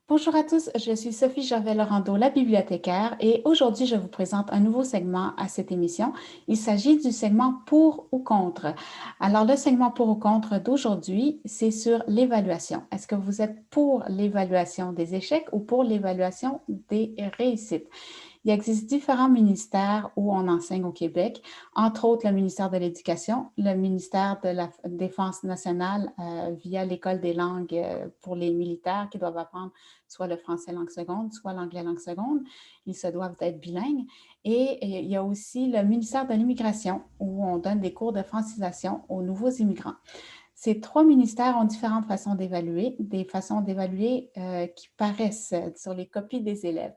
Bonjour à tous, je suis Sophie Gervais-Laurando, la bibliothécaire, et aujourd'hui je vous présente un nouveau segment à cette émission. Il s'agit du segment pour ou contre. Alors le segment pour ou contre d'aujourd'hui, c'est sur l'évaluation. Est-ce que vous êtes pour l'évaluation des échecs ou pour l'évaluation des réussites? Il existe différents ministères où on enseigne au Québec, entre autres le ministère de l'Éducation, le ministère de la Défense nationale via l'École des langues pour les militaires qui doivent apprendre soit le français langue seconde, soit l'anglais langue seconde. Ils se doivent être bilingues. Et il y a aussi le ministère de l'Immigration où on donne des cours de francisation aux nouveaux immigrants. Ces trois ministères ont différentes façons d'évaluer, des façons d'évaluer qui paraissent sur les copies des élèves.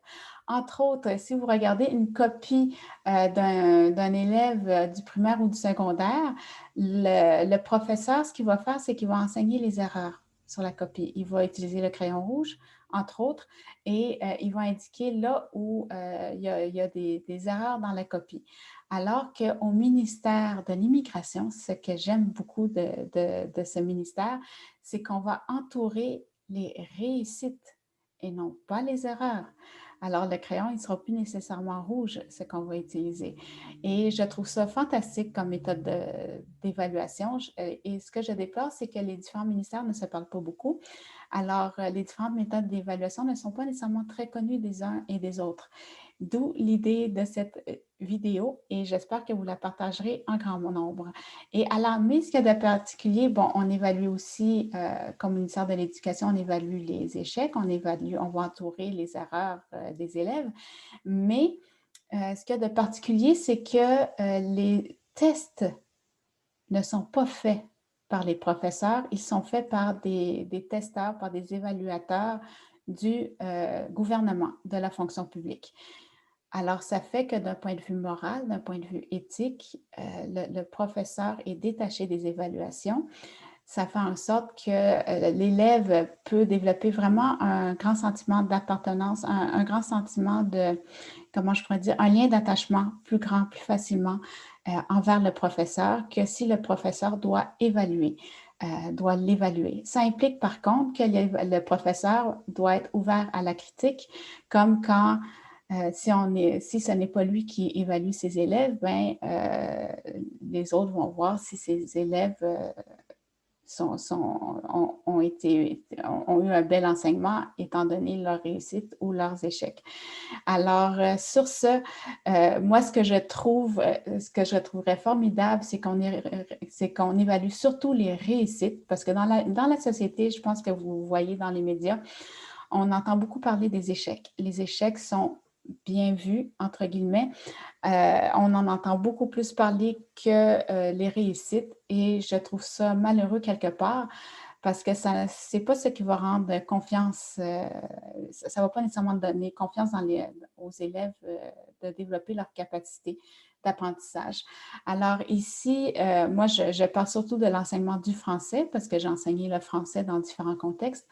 Entre autres, si vous regardez une copie d'un élève du primaire ou du secondaire, le professeur, ce qu'il va faire, c'est qu'il va enseigner les erreurs sur la copie. Il va utiliser le crayon rouge, entre autres, et il va indiquer là où il y a des erreurs dans la copie. Alors qu'au ministère de l'Immigration, ce que j'aime beaucoup de ce ministère, c'est qu'on va entourer les réussites et non pas les erreurs. Alors, le crayon, il ne sera plus nécessairement rouge, ce qu'on va utiliser. Et je trouve ça fantastique comme méthode d'évaluation. Et ce que je déplore, c'est que les différents ministères ne se parlent pas beaucoup. Alors, les différentes méthodes d'évaluation ne sont pas nécessairement très connues des uns et des autres. D'où l'idée de cette vidéo et j'espère que vous la partagerez en grand nombre. Et alors, mais ce qu'il y a de particulier, bon, on évalue aussi, comme ministère de l'Éducation, on évalue les échecs, on va entourer les erreurs des élèves, mais ce qu'il y a de particulier, c'est que les tests ne sont pas faits par les professeurs, ils sont faits par des testeurs, par des évaluateurs du gouvernement, de la fonction publique. Alors, ça fait que d'un point de vue moral, d'un point de vue éthique, le professeur est détaché des évaluations. Ça fait en sorte que l'élève peut développer vraiment un grand sentiment d'appartenance, un grand sentiment de, comment je pourrais dire, un lien d'attachement plus grand, plus facilement envers le professeur que si le professeur doit évaluer, doit l'évaluer. Ça implique par contre que le professeur doit être ouvert à la critique, comme quand si ce n'est pas lui qui évalue ses élèves, ben, les autres vont voir si ses élèves ont eu un bel enseignement étant donné leur réussite ou leurs échecs. Alors, sur ce, moi, ce que je trouverais formidable, c'est qu'on évalue surtout les réussites, parce que dans la société, je pense que vous voyez dans les médias, on entend beaucoup parler des échecs. Les échecs sont bien vus, entre guillemets. On en entend beaucoup plus parler que les réussites et je trouve ça malheureux quelque part parce que ça, c'est pas ce qui va rendre confiance, ça va pas nécessairement donner confiance aux élèves de développer leur capacité d'apprentissage. Alors ici, moi, je parle surtout de l'enseignement du français parce que j'ai enseigné le français dans différents contextes,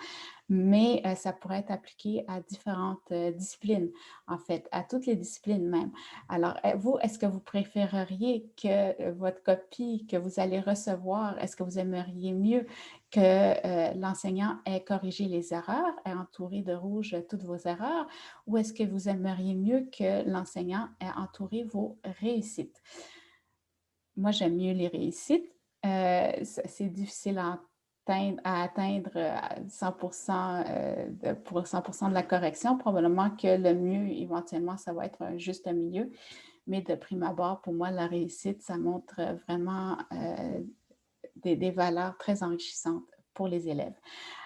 mais ça pourrait être appliqué à différentes disciplines, en fait, à toutes les disciplines même. Alors, vous, est-ce que vous préféreriez que votre copie que vous allez recevoir, est-ce que vous aimeriez mieux que l'enseignant ait corrigé les erreurs, ait entouré de rouge toutes vos erreurs, ou est-ce que vous aimeriez mieux que l'enseignant ait entouré vos réussites? Moi, j'aime mieux les réussites. C'est difficile à atteindre 100% pour 100% de la correction. Probablement que le mieux, éventuellement, ça va être un juste milieu. Mais de prime abord, pour moi, la réussite, ça montre vraiment des valeurs très enrichissantes pour les élèves.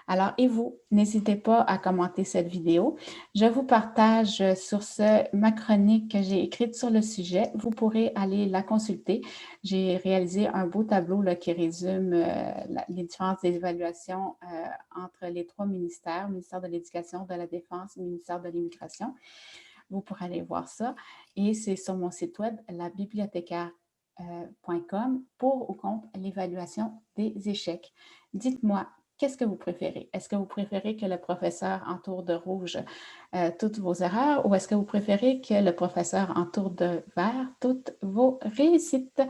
Alors, et vous, n'hésitez pas à commenter cette vidéo. Je vous partage sur ce ma chronique que j'ai écrite sur le sujet. Vous pourrez aller la consulter. J'ai réalisé un beau tableau là, qui résume les différentes évaluations entre les trois ministères, le ministère de l'Éducation, de la Défense et le ministère de l'Immigration. Vous pourrez aller voir ça. Et c'est sur mon site web, labibliothécaire.com, pour ou contre l'évaluation des échecs. Dites-moi, qu'est-ce que vous préférez? Est-ce que vous préférez que le professeur entoure de rouge toutes vos erreurs ou est-ce que vous préférez que le professeur entoure de vert toutes vos réussites?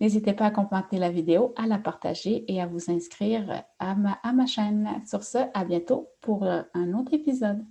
N'hésitez pas à commenter la vidéo, à la partager et à vous inscrire à ma chaîne. Sur ce, à bientôt pour un autre épisode.